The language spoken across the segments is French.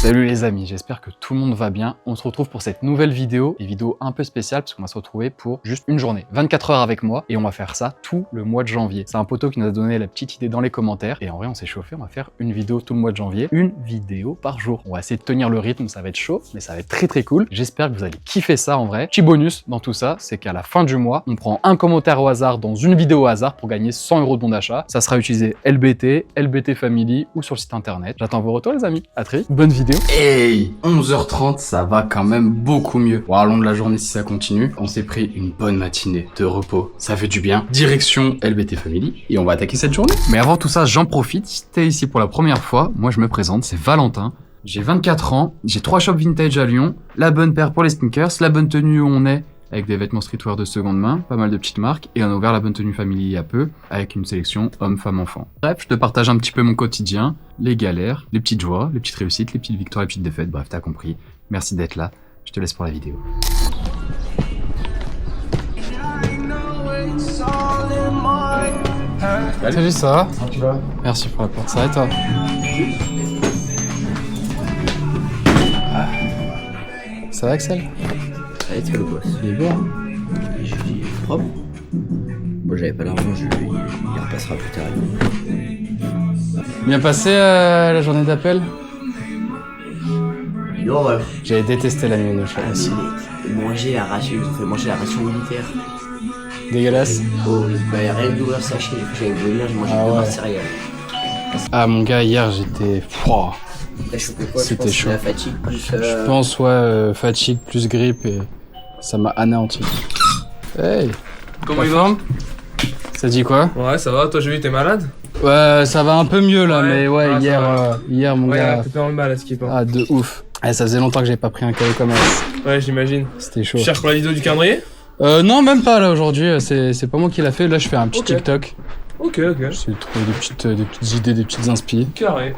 Salut les amis, j'espère que tout le monde va bien. On se retrouve pour cette nouvelle vidéo, une vidéo un peu spéciale parce qu'on va se retrouver pour juste une journée, 24 heures avec moi et on va faire ça tout le mois de janvier. C'est un poteau qui nous a donné la petite idée dans les commentaires et en vrai on s'est chauffé, on va faire une vidéo tout le mois de janvier, une vidéo par jour. On va essayer de tenir le rythme, ça va être chaud, mais ça va être très cool. J'espère que vous allez kiffer ça en vrai. Petit bonus dans tout ça, c'est qu'à la fin du mois, on prend un commentaire au hasard dans une vidéo au hasard pour gagner 100 € de bon d'achat. Ça sera utilisé LBT, LBT Family ou sur le site internet. J'attends vos retours les amis, à très vite, bonne vidéo. Hey, 11h30, ça va quand même beaucoup mieux. Bon, à long de la journée si ça continue, on s'est pris une bonne matinée de repos. Ça fait du bien. Direction LBT Family et on va attaquer cette journée. Mais avant tout ça, j'en profite. Si t'es ici pour la première fois, moi je me présente, c'est Valentin. J'ai 24 ans, j'ai 3 shops vintage à Lyon, la bonne paire pour les sneakers, la bonne tenue où on est, avec des vêtements streetwear de seconde main, pas mal de petites marques, et on a ouvert la bonne tenue family il y a peu, avec une sélection homme, femme, enfant. Bref, je te partage un petit peu mon quotidien, les galères, les petites joies, les petites réussites, les petites victoires, les petites défaites, bref, t'as compris. Merci d'être là, je te laisse pour la vidéo. Salut, ça va? Comment tu vas? Merci pour la porte, ça va et toi? Ça va Axel? Allez, tu le boss. Il est beau, hein? Je dis propre. Bon, j'avais pas l'argent, il repassera plus tard. Bien passé la journée d'appel? Non, ouais. J'avais détesté la nuit de chat aussi. Manger la ration, ils ont fait manger la ration militaire. Dégueulasse. Oh, bah, rien d'ouvrir le sachet, j'allais venir, j'ai mangé Ah deux ouais. barres de céréales. Ah mon gars, hier j'étais... Pouah. T'as chopé quoi? C'était chaud. La fatigue plus. Je pense, ouais, fatigue plus grippe et ça m'a anéanti. Hey! Comment il va? Ça dit quoi? Ouais, ça va. Toi, j'ai vu, t'es malade? Ouais, ça va un peu mieux là, Ouais. mais ouais, Ah, ça hier, va. hier mon Ouais, gars... t'es pas mal à skip. Hein. Ah, de ouf. Eh, ça faisait longtemps que j'avais pas pris un cadeau comme ça. Ouais, j'imagine. C'était chaud. Tu cherches pour la vidéo du calendrier? Non, même pas là aujourd'hui, c'est pas moi qui l'a fait. Là, je fais un petit Ok. TikTok. Ok. J'essaie de trouver des petites idées, des petites inspi. Carré.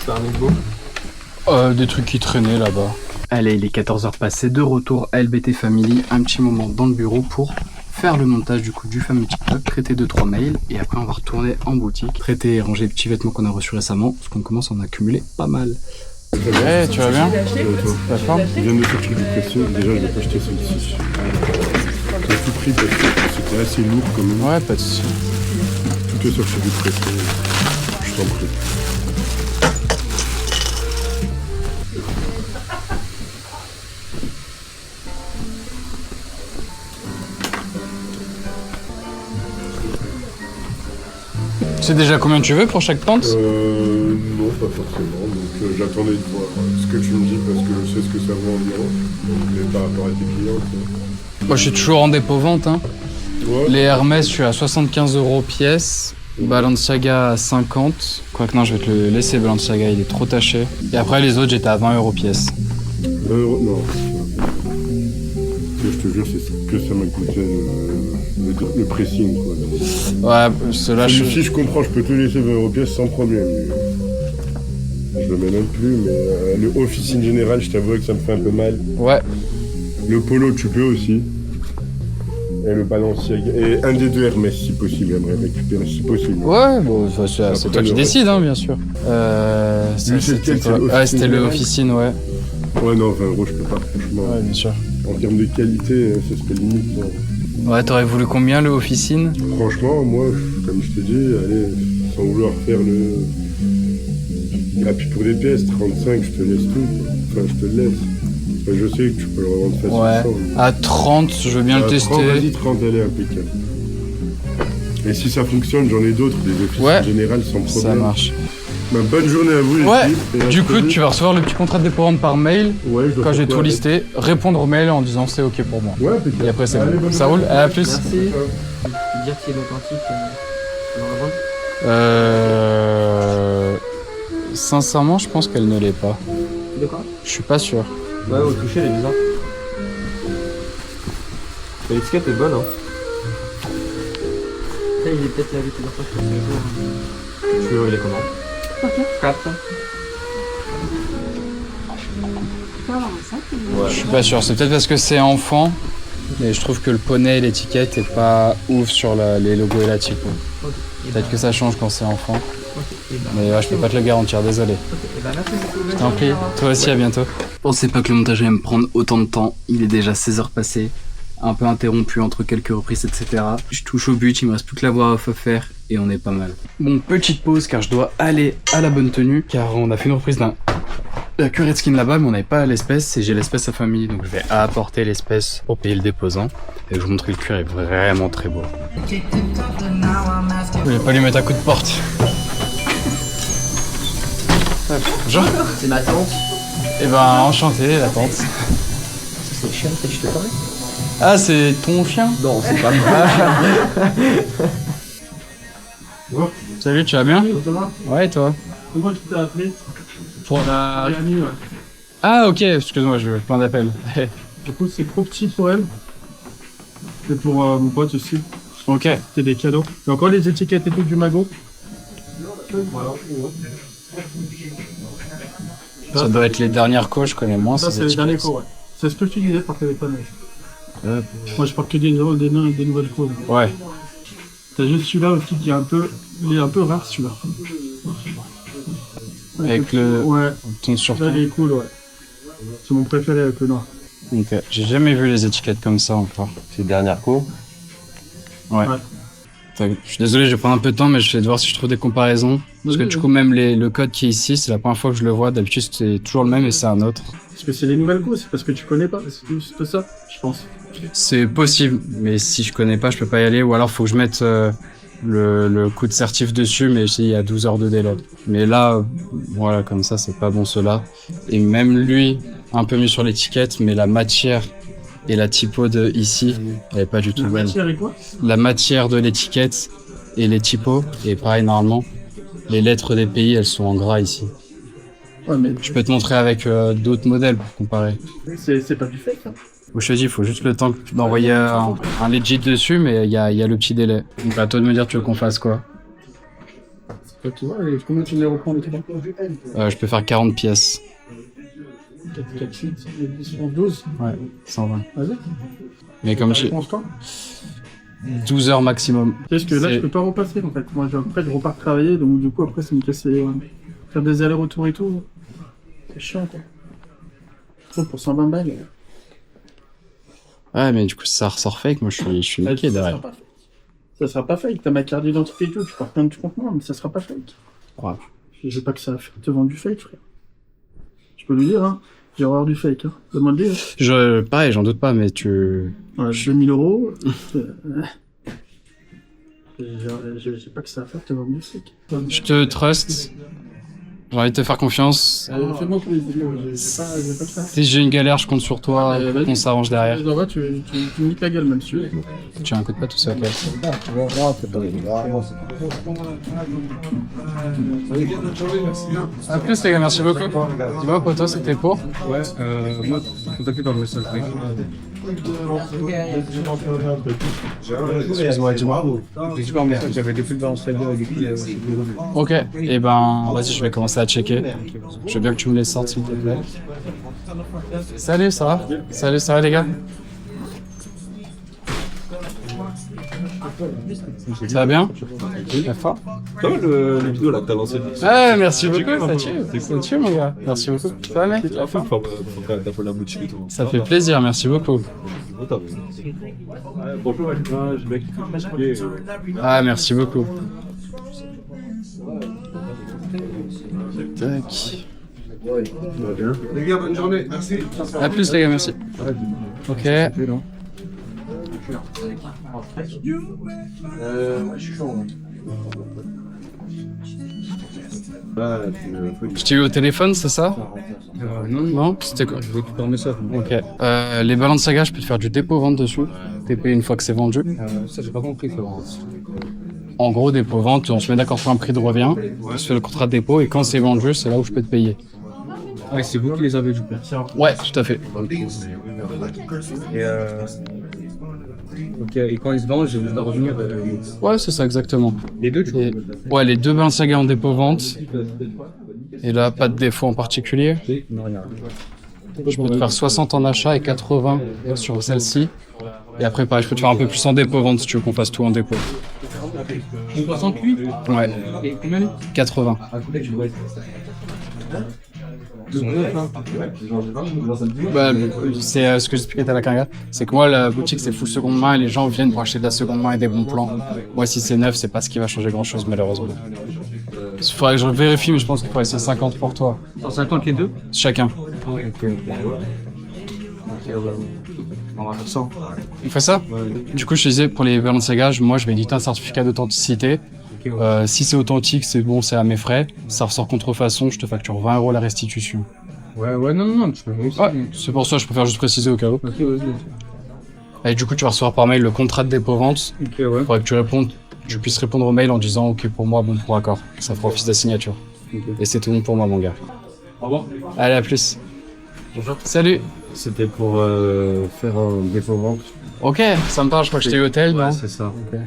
C'est un beau. Des trucs qui traînaient là-bas. Allez, il est 14h passé, de retour à LBT Family, un petit moment dans le bureau pour faire le montage du coup du fameux TikTok, traiter 2-3 mails et après on va retourner en boutique, traiter et ranger les petits vêtements qu'on a reçus récemment parce qu'on commence à en accumuler pas mal. Ouais, tu vas bien? La forme? Je viens de sortir du pressing, déjà je vais pas acheter celle-ci. J'ai tout pris parce que c'était assez lourd quand même. Ouais, pas de soucis. Tout est sorti du pressing. Je t'en prie. Tu sais déjà combien tu veux pour chaque pente? Non, pas forcément. Donc j'attendais de voir ce que tu me dis parce que je sais ce que ça vaut environ. Mais par rapport à tes clients, quoi. Moi je suis toujours en dépôt-vente. Hein. Ouais. Les Hermès, je suis à 75 € pièce. Balenciaga à 50. Quoique non, je vais te le laisser, Balenciaga, il est trop taché. Et après les autres, j'étais à 20 € pièce. 20 €, non. Je te jure, c'est que ça m'a coûté le pressing, quoi. Ouais, ceux-là, Si je comprends, je peux te laisser 20 € pièce sans problème. Je le mets même plus, mais le officine général, je t'avoue que ça me fait un peu mal. Ouais. Le polo, tu peux aussi. Et le Balenciaga. Et un des deux Hermès, si possible, j'aimerais récupérer, si possible. Ouais, bon, c'est Après, toi qui le décides, hein, bien sûr. Lui, c'est lequel, c'est le Ouais, c'était le Officine officine, ouais. Ouais, non, 20 € je peux pas, franchement. Ouais, bien sûr. En termes de qualité, ce serait limite. Ouais, t'aurais voulu combien le officine? Franchement, moi, comme je te dis, allez, sans vouloir faire le. Et puis pour des pièces, 35, je te laisse tout, quoi. Enfin, je te le laisse. Enfin, je sais que tu peux le revendre facilement. Ouais. À 30, je veux bien le tester. Vas-y, 30, allez, impeccable. Et si ça fonctionne, j'en ai d'autres, des officines Ouais. générales sans problème. Ça marche. Bah, bonne journée à vous, les Ouais, filles, et à du très coup, vite. tu vas recevoir le petit contrat de dépôt-vente par mail. Ouais, je dois Quand faire j'ai quoi tout avec listé, répondre au mail en disant c'est ok pour moi. Ouais, impeccable. Et après, c'est Allez, bon. bonne Ça journée. roule? À plus. Merci. Ciao. Tu peux dire qu'il est authentique dans la vente? Sincèrement, je pense qu'elle ne l'est pas. De quoi? Je suis pas sûr. Ouais, au toucher, elle est bizarre. L'étiquette est bonne, hein. Il est peut-être lavé tout le Tu veux, il est comment? 4. Je suis pas sûr, c'est peut-être parce que c'est enfant, mais je trouve que le poney et l'étiquette est pas ouf sur les logos et la typo. Peut-être que ça change quand c'est enfant. Mais ouais, je peux pas te le garantir, désolé. Je t'en prie, toi aussi, à bientôt. Je pensais pas que le montage allait me prendre autant de temps. Il est déjà 16 heures passées, un peu interrompu entre quelques reprises, etc. Je touche au but, il me reste plus que la voix off à faire et on est pas mal. Bon, petite pause car je dois aller à la bonne tenue car on a fait une reprise la curée de skin là-bas, mais on n'avait pas l'espèce et j'ai l'espèce à famille, donc je vais apporter l'espèce pour payer le déposant. Et je vous montre que le cuir est vraiment très beau. Je voulais pas lui mettre un coup de porte. Bonjour. C'est ma tante. Eh ben, enchanté, la tante. C'est le chien que je te parlais. Ah, c'est ton chien? Non, c'est pas moi. Salut, tu vas bien? Ouais, et toi? Moi, je t'ai appelé Pour la... Rémi, ouais. Ah, ok, excuse-moi, j'ai plein d'appels. Du coup, c'est trop petit pour elle. C'est pour mon pote aussi. Ok. C'est des cadeaux. Et encore les étiquettes et tout du magot. Ça doit être les dernières coches, je connais moins. Ça, c'est les derniers cours, ouais. C'est ce que tu disais par téléphone. Moi, je parle que des nouvelles cours. Ouais. T'as juste celui-là aussi qui est un peu... Il est un peu rare, celui-là. Avec le Ouais. ton sur Là, il est cool, ouais. C'est mon préféré avec le noir. Ok. J'ai jamais vu les étiquettes comme ça encore. C'est le dernier cours. Ouais. Ouais. Je suis désolé, je vais prendre un peu de temps, mais je vais voir si je trouve des comparaisons. Parce que du coup, même le code qui est ici, c'est la première fois que je le vois. D'habitude, c'est toujours le même et c'est un autre. Parce que c'est les nouvelles cours, c'est parce que tu connais pas. C'est juste ça, je pense. C'est possible, mais si je connais pas, je peux pas y aller. Ou alors, faut que je mette le coup de certif dessus, mais il y a 12 heures de délai. Mais là, voilà, comme ça, c'est pas bon cela. Et même lui, un peu mieux sur l'étiquette, mais la matière et la typo de ici, elle est pas du tout La bonne. matière est quoi? La matière de l'étiquette et les typos, et pareil, normalement, les lettres des pays, elles sont en gras ici. Ouais, mais Je peux te montrer avec d'autres modèles pour comparer. c'est pas du fake, hein. Je te dis, il faut juste le temps d'envoyer un legit dessus, mais il y a le petit délai. Donc à toi de me dire, tu veux qu'on fasse quoi? Tu vois, et combien tu les reprends les trois? Je peux faire 40 pièces. 4, 8, 10, 11, 12. Ouais, 120. Vas-y. Mais comme j'ai Réponse quand? 12 heures maximum. Parce que là, C'est- je peux pas repasser en fait. Moi, après, je repars travailler, donc du coup, après, ça me casse les... Faire des allers-retours et tout. C'est chiant, quoi. Je trouve pour 120 balles. Ouais, mais du coup, ça ressort fake. Moi, je suis niqué derrière. Ça sera pas fake. T'as ma carte d'identité et tout. Tu pars plein de compte moi, mais ça sera pas fake. Ouais. Je veux pas que ça te vende du fake, frère. Je peux lui dire, hein. J'ai horreur du fake, hein. Donne-moi le dire. Pareil, j'en doute pas, mais tu... Ouais, 2000 €. J'ai pas que ça à faire, te vendre du fake. Je te trust. J'ai envie de te faire confiance. Fais-moi plaisir. J'ai pas que ça. Si j'ai une galère, je compte sur toi. Vas-y. On s'arrange derrière. En vrai, tu me niques la gueule, même si tu veux. Tu as un coup de pas tout ça, ok. A plus les gars, merci beaucoup. Dis-moi, poteau, c'était pour? Ouais, moi, contacté par le message. Excuse-moi, dis-moi. J'avais des plus de balance avec des Ok, et ben, vas-y, je vais commencer à checker. Je veux bien que tu me les sortes, s'il te plaît. Salut, ça va? Salut, ça va, les gars? Ça va bien? Très fort. Ça va les vidéos là que t'as lancées? Ouais, merci beaucoup, ça tue, mon gars. Merci beaucoup. Ça va, mec? La fin, faut quand même t'as la boutique et tout. Ça fait plaisir, merci beaucoup. Bonjour, je mec. Ah, merci beaucoup. Tac. Les gars, bonne journée, merci. A plus, les gars, merci. Ok. Je t'ai eu au téléphone, c'est ça? Non, c'était quoi? Je récupère un message. Ok. Les Balenciaga, je peux te faire du dépôt-vente dessus. T'es payé une fois que c'est vendu. Ça, j'ai pas compris, ça. En gros, dépôt-vente, on se met d'accord sur un prix de revient, on se fait le contrat de dépôt et quand c'est vendu, c'est là où je peux te payer. Ouais, c'est vous qui les avez, du coup. Ouais, tout à fait. Et Ok, et quand ils se vendent, je vais revenir. Ouais, c'est ça, exactement. Les deux, Ouais, les deux Balenciaga en dépôt-vente. Et là, pas de défaut en particulier. Je peux te faire 60 en achat et 80 sur celle-ci. Et après, pareil, je peux te faire un peu plus en dépôt-vente si tu veux qu'on fasse tout en dépôt. 68. Ouais. Et combien 80. Bah, c'est ce que j'expliquais à la carrière, c'est que moi la boutique c'est full seconde main et les gens viennent pour acheter de la seconde main et des bons plans. Moi si c'est neuf c'est pas ce qui va changer grand chose malheureusement. Il faudrait que je vérifie mais je pense qu'il faudrait essayer 50 pour toi. 150 les deux. Chacun. On va faire ça. On fait ça? Du coup je te disais pour les Balenciaga, moi je vais éditer un certificat d'authenticité. Si c'est authentique, c'est bon, c'est à mes frais. Ça ressort contrefaçon, je te facture 20 € la restitution. Ouais, non, tu peux aussi. Ouais, c'est pour ça, je préfère juste préciser au cas où. Et du coup, tu vas recevoir par mail le contrat de dépôt-vente. Ok, ouais. Faudrait que je puisse répondre au mail en disant ok pour moi, bon pour accord. Ça fera office de signature. Okay. Et c'est tout bon pour moi, mon gars. Au revoir. Allez, à plus. Bonjour. Salut. C'était pour faire un dépôt-vente. Ok, ça me parle, je crois que j'étais hôtel, non? Ouais, c'est ça. Ok.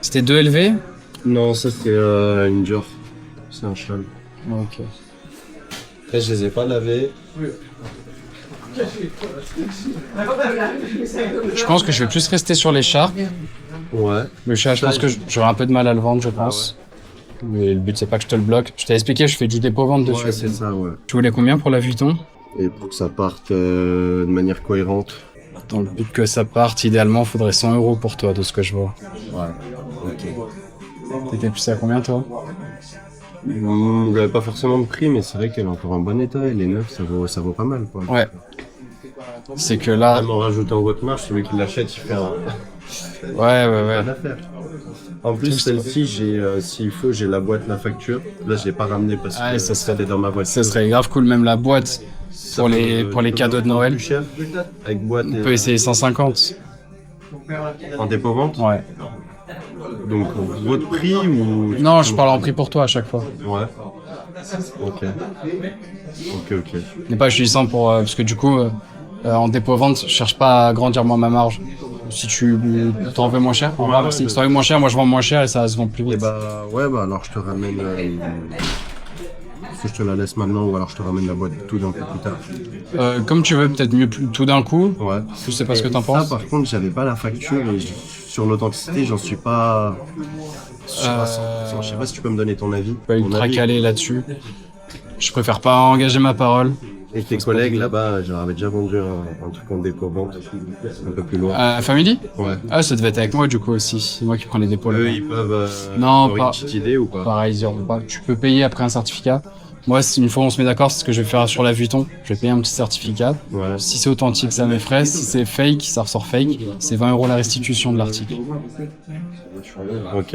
C'était 2 LV? Non, ça c'est une Dior. C'est un châle. Ok. Après, je les ai pas lavés. Je pense que je vais plus rester sur l'écharpe. Ouais. Le chat, je pense que j'aurai un peu de mal à le vendre, je pense. Mais le but, c'est pas que je te le bloque. Je t'ai expliqué, je fais du dépôt-vente dessus. Ouais, c'est ça, ouais. Tu voulais combien pour la Vuitton? Et pour que ça parte de manière cohérente. Dans le but que ça parte, idéalement, faudrait 100 € pour toi, de ce que je vois. Ouais. Ok. T'étais plus à combien, toi? J'avais pas forcément de prix, mais c'est vrai qu'elle est encore en bon état. Elle est neuve, ça vaut pas mal, quoi. Ouais. C'est que là... Vraiment rajouter en votre marge, celui qui l'achète, il fait un... Ouais. Rien à faire. En plus, celle-ci, s'il faut, j'ai la boîte, la facture. Là, je l'ai pas ramené parce que ça serait c'était dans ma voiture. Ça serait grave cool, même la boîte. Pour les cadeaux de Noël. Plus cher, avec boîte. On peut essayer 150. En dépôt-vente. Ouais. Donc, votre prix ou... Non, je parle en prix pour toi à chaque fois. Ouais. Ok. Mais pas je dis ça pour... parce que du coup, en dépôt-vente, je cherche pas à agrandir moi ma marge. Si tu t'en veux moins cher, si tu t'en veux moins cher, moi je vends moins cher et ça se vend plus vite. Et alors je te ramène... Est-ce que je te la laisse maintenant ou alors je te ramène la boîte tout d'un coup plus tard? Comme tu veux, peut-être mieux tout d'un coup. Ouais. Je sais pas ce que t'en penses. Ça, par contre, j'avais pas la facture et sur l'authenticité, j'en suis pas... sûr à 100%. Je sais pas si tu peux me donner ton avis. Pas ultra calé là-dessus. Je préfère pas engager ma parole. Et tes collègues là-bas, je leur avais déjà vendu un truc en dépôt-vente un peu plus loin. Family? Ouais. Ah, ça devait être avec moi du coup aussi. C'est moi qui prends les dépôts là. Eux, ils peuvent non, avoir pas. une petite idée ou pas? Pareil, ils diront pas. Tu peux payer après un certificat. Moi, une fois on se met d'accord, c'est ce que je vais faire sur la Vuitton. Je vais payer un petit certificat. Ouais. Si c'est authentique, ça mes frais. Si c'est fake, ça ressort fake. C'est 20 € la restitution de l'article. Ok.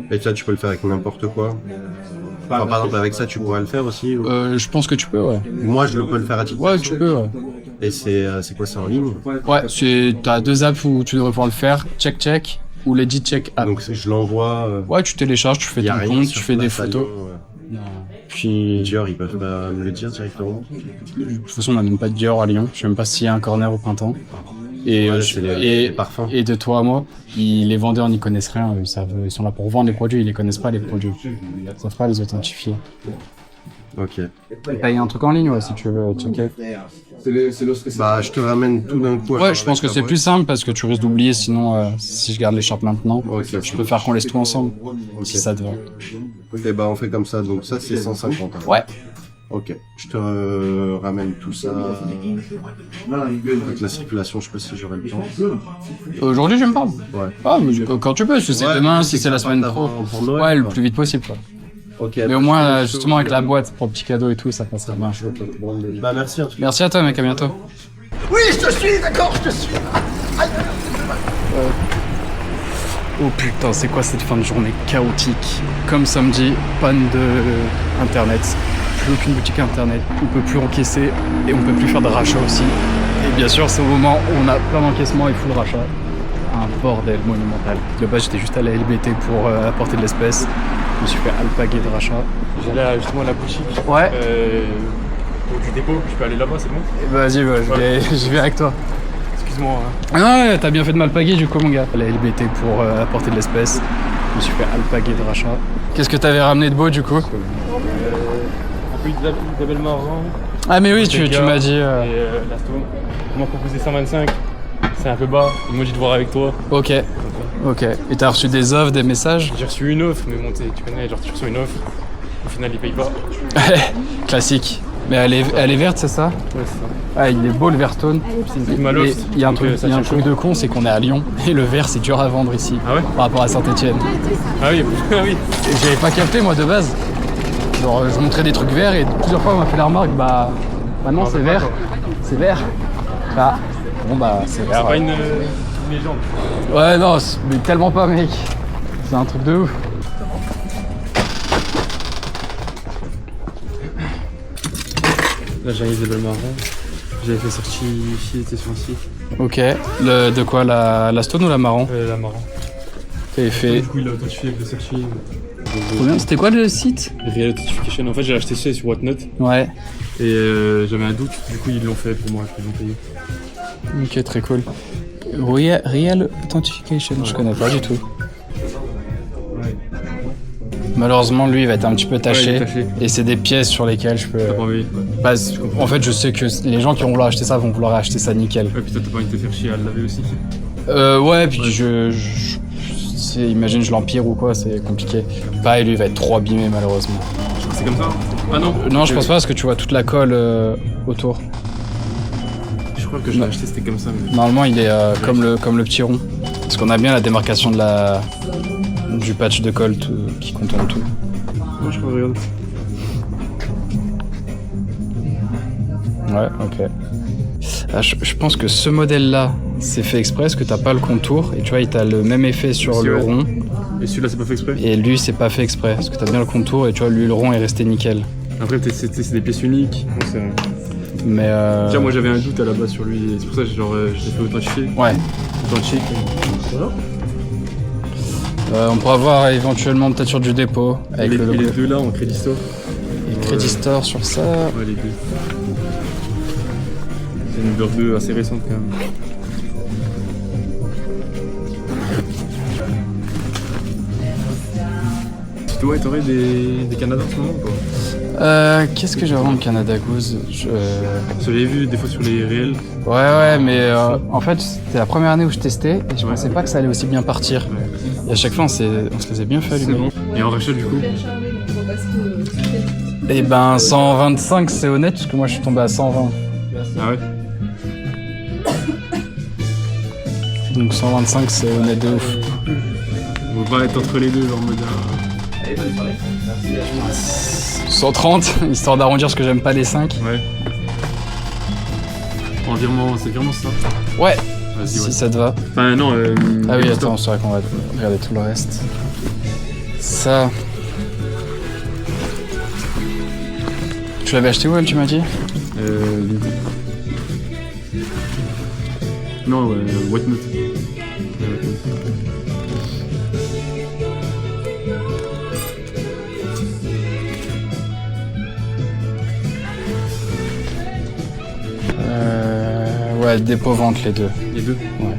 Et ça, tu peux le faire avec n'importe quoi. Enfin, par exemple, avec ça, tu pourrais le faire aussi ou... Je pense que tu peux, ouais. Moi, je le peux le faire à titre. Ouais, tu peux, ouais. Et c'est quoi, c'est en ligne? Ouais, t'as 2 apps où tu devrais pouvoir le faire. Check ou Legit Check App. Donc je l'envoie. Ouais, tu télécharges, tu fais Y a ton rien compte, sur tu fais des place à photos. Lyon, ouais. Puis, Dior, ils peuvent pas me le dire directement. de toute façon, on n'a même pas de Dior à Lyon. Je sais même pas s'il y a un corner au printemps. Et, Ouais, c'est les parfums. Et de toi à moi, les vendeurs n'y connaissent rien. Ils sont là pour vendre les produits, ils les connaissent pas les produits. Ça fera les authentifier. Ok. T'as un truc en ligne, ouais, si tu veux checker. Bah, je te ramène tout d'un coup. Ouais, je pense que c'est plus simple parce que tu risques d'oublier sinon si je garde l'écharpe maintenant. Ok. Je peux faire qu'on laisse tout ensemble si ça te va. Et bah, on fait comme ça. Donc ça, c'est 150. Hein. Ouais. Ok. Je te ramène tout ça. Avec la circulation, je sais pas si j'aurai le temps. Aujourd'hui, je me parle. Ouais. Ah, mais quand tu peux, si c'est Ouais, demain, c'est si c'est la semaine pro. pour Noël, Ouais, le quoi. plus vite possible, quoi. Ok. Mais au moins, justement, avec la boîte pour petit cadeau et tout, ça passera bien. Bah, merci en tout cas. Merci à toi, mec, à bientôt. Oui, je te suis, d'accord, je te suis. Oh putain, c'est quoi cette fin de journée chaotique? Comme samedi, panne de internet, plus aucune boutique internet, on peut plus encaisser et on peut plus faire de rachat aussi. Et bien sûr, c'est au moment où on a plein d'encaissements et full rachat. Un bordel monumental. De base, j'étais juste à la LBT pour apporter de l'espèce. Je me suis fait alpaguer de rachat. J'allais justement à la boutique. Ouais. du dépôt, je peux aller là-bas, c'est bon? Vas-y, je vais avec toi. Excuse-moi. Ah non, ouais, t'as bien fait de m'alpaguer du coup, mon gars. La LBT pour apporter de l'espèce. Je me suis fait alpaguer de rachat. Qu'est-ce que t'avais ramené de beau du coup? Un peu d'Isabelle Marant. Ah, mais oui, tu m'as dit. Et Lasto. On m'a proposé 125. C'est un peu bas. Ils m'ont dit de voir avec toi. Ok. Et t'as reçu des offres, des messages? J'ai reçu une offre, mais bon, tu connais, genre tu reçois une offre. Au final, ils payent pas. Classique. Mais elle est verte, c'est ça? Ouais, c'est ça. Ah, il est beau le Vertone. C'est une petite maloft. Il y a un donc, truc, ça il y a un tient truc chaud. de con, c'est qu'on est à Lyon et le vert c'est dur à vendre ici. Ah ouais? Par rapport à Saint-Etienne. Ah oui, ah oui. J'avais pas capté moi de base. Genre je montrais des trucs verts et plusieurs fois on m'a fait la remarque, bah non c'est vert. C'est vert. Bah bon bah c'est vert. C'est pas une légende. Ouais non, mais tellement pas mec. C'est un truc de ouf. Là j'ai Isabelle Marant. J'avais fait sortie ici, était sur un site. Ok. De quoi, la stone ou la marron? La Marant. T'avais fait. Du coup il a authentifié avec le searching. Combien? C'était quoi le site? Real Authentification. En fait j'ai acheté ça sur Whatnot. Ouais. Et j'avais un doute, du coup ils l'ont fait pour moi, ils l'ont payé. Ok, très cool. Real Authentification, je connais pas du tout. Ouais. Malheureusement, lui, il va être un petit peu taché. Ouais, il est taché. Et c'est des pièces sur lesquelles je peux. T'as pas envie? Bah, en fait, je sais que les gens qui vont vouloir acheter ça vont vouloir acheter ça nickel. Ouais, puis toi t'as pas envie de te faire chier à le laver aussi. Ouais, puis imagine, je l'empire ou quoi, c'est compliqué. Pareil, lui, il va être trop abîmé, malheureusement. C'est comme ça? Ah non? Non, je pense pas, parce que tu vois toute la colle autour. Je crois que je l'ai acheté, c'était comme ça. Mais... Normalement, il est comme le petit rond. Parce qu'on a bien la démarcation du patch de colle qui contourne tout. Non, je crois, regarde. Ouais, ok. Ah, je pense que ce modèle-là, c'est fait exprès parce que t'as pas le contour. Et tu vois, il t'a le même effet sur Si, le ouais. rond. Et celui-là, c'est pas fait exprès? Et lui, c'est pas fait exprès parce que t'as bien le contour. Et tu vois, lui, le rond est resté nickel. Après, peut-être c'est des pièces uniques. Bon, c'est... Mais Déjà, moi j'avais un doute à la base sur lui. Et c'est pour ça que genre, je l'ai fait authentifier. ouais. Authentifier. Voilà. On pourra voir éventuellement peut-être sur du dépôt. Avec Et le les logo. deux là en Crédit Store. Et Crédit Store sur ça. Ouais, les deux. C'est une Uber 2 assez récente quand même. Ouais, t'aurais des Canada en ce moment ou pas? Qu'est-ce que j'ai vraiment de Canada Goose? J'avais vu des fois sur les réels. Ouais, mais en fait, c'était la première année où je testais et je Ouais. pensais pas que ça allait aussi bien partir. Ouais. Et à chaque fois, on se les a bien fait C'est allumer. bon. Et en rachat du coup? Et ben, 125, c'est honnête, parce que moi, je suis tombé à 120. Ah ouais? Donc 125, c'est honnête de ouf. On va pas être entre les deux, genre en mode. 130, histoire d'arrondir parce que j'aime pas les 5. Ouais. En virement, c'est virement ça? Ouais, Vas-y, si ouais. ça te va. Enfin, non, Ah oui, Crédit attends, Store. c'est vrai qu'on va regarder tout le reste. Ça... Tu l'avais acheté où, elle, tu m'as dit? Les deux. Non, Whatnot. Ouais, dépôt-vente, les deux. Les deux? Ouais.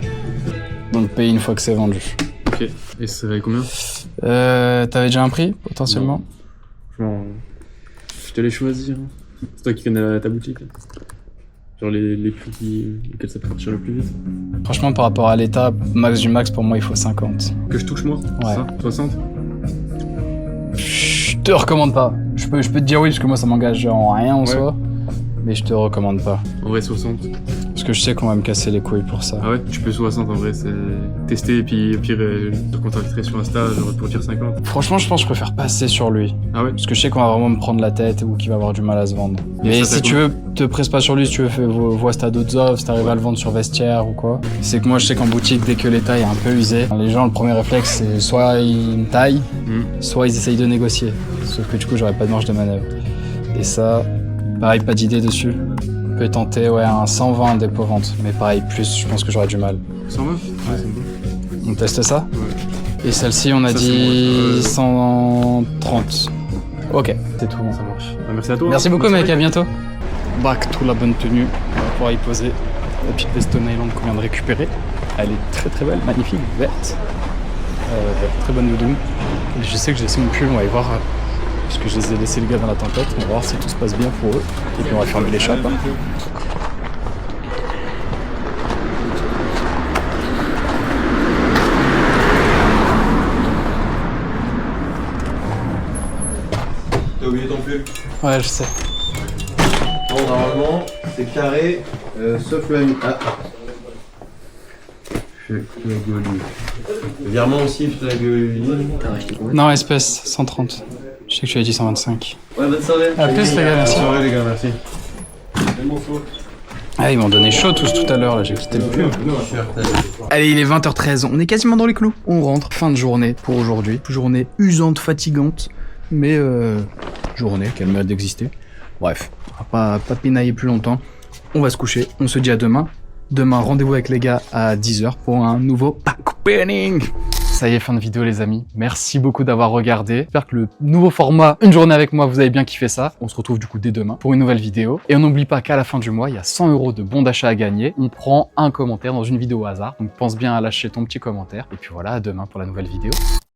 Donc payer une fois que c'est vendu. Ok. Et ça valait combien? T'avais déjà un prix, potentiellement? Genre, je te les choisir. Hein. C'est toi qui connais ta boutique. Genre les prix lesquels ça peut partir le plus vite. Franchement, par rapport à l'état, max du max, pour moi, il faut 50. Que je touche moi? Ouais. Ça 60? Je te recommande pas. Je peux te dire oui, parce que moi, ça m'engage en rien en Ouais. soi. Mais je te recommande pas. En vrai 60. Parce que je sais qu'on va me casser les couilles pour ça. Ah ouais? Tu peux 60 en vrai, c'est tester et puis au pire je te contacterai sur Insta genre pour dire 50. Franchement, je pense que je préfère passer sur lui. Ah ouais? Parce que je sais qu'on va vraiment me prendre la tête ou qu'il va avoir du mal à se vendre. Et Mais ça, si t'as tu veux, te presse pas sur lui, si tu veux, vois si t'as d'autres offres, si t'arrives à le vendre sur Vestiaire ou quoi. C'est que moi, je sais qu'en boutique, dès que l'état est un peu usé, les gens, le premier réflexe, c'est soit ils me taillent, soit ils essayent de négocier. Sauf que du coup, j'aurais pas de marge de manœuvre. Et ça, pareil, pas d'idée dessus. On peut tenter, ouais, un 120 dépôt-vente. Mais pareil, plus, je pense que j'aurais du mal. 120? Ouais, c'est bon. On teste ça? Ouais. Et celle-ci, on a Ça, dit c'est 130. Ok, c'est tout bon. Ça marche. Bah, merci à toi. Merci beaucoup, Bonne mec, à soirée. bientôt. back to la bonne tenue. On va pouvoir y poser la petite veste nylon qu'on vient de récupérer. Elle est très très belle, magnifique, verte. Très bonne doudoune. Et je sais que j'ai laissé mon pull, on va y voir. Parce que je les ai laissés les gars dans la tempête. On va voir si tout se passe bien pour eux. Et puis on va fermer les chapes. T'as oublié ton pull? Ouais, je sais. Bon, normalement, c'est carré, sauf le... Ah. Le virement aussi, je te la gueule. Non, espèce, 130. Je sais que tu as dit 125. Ouais, bonne soirée. À plus les gars, merci. Bonne soirée les gars, merci. Ah, ils m'ont donné chaud tous tout à l'heure, là, j'ai quitté le pull. Allez, il est 20h13, on est quasiment dans les clous. On rentre, fin de journée pour aujourd'hui. Journée usante, fatigante, mais journée qui a le mérite d'exister. Bref, on va pas pinailler plus longtemps. On va se coucher, on se dit à demain. Demain, rendez-vous avec les gars à 10h pour un nouveau pack opening. Ça y est, fin de vidéo les amis. Merci beaucoup d'avoir regardé. J'espère que le nouveau format, une journée avec moi, vous avez bien kiffé ça. On se retrouve du coup dès demain pour une nouvelle vidéo. Et on n'oublie pas qu'à la fin du mois, il y a 100 € de bons d'achat à gagner. On prend un commentaire dans une vidéo au hasard. Donc pense bien à lâcher ton petit commentaire. Et puis voilà, à demain pour la nouvelle vidéo.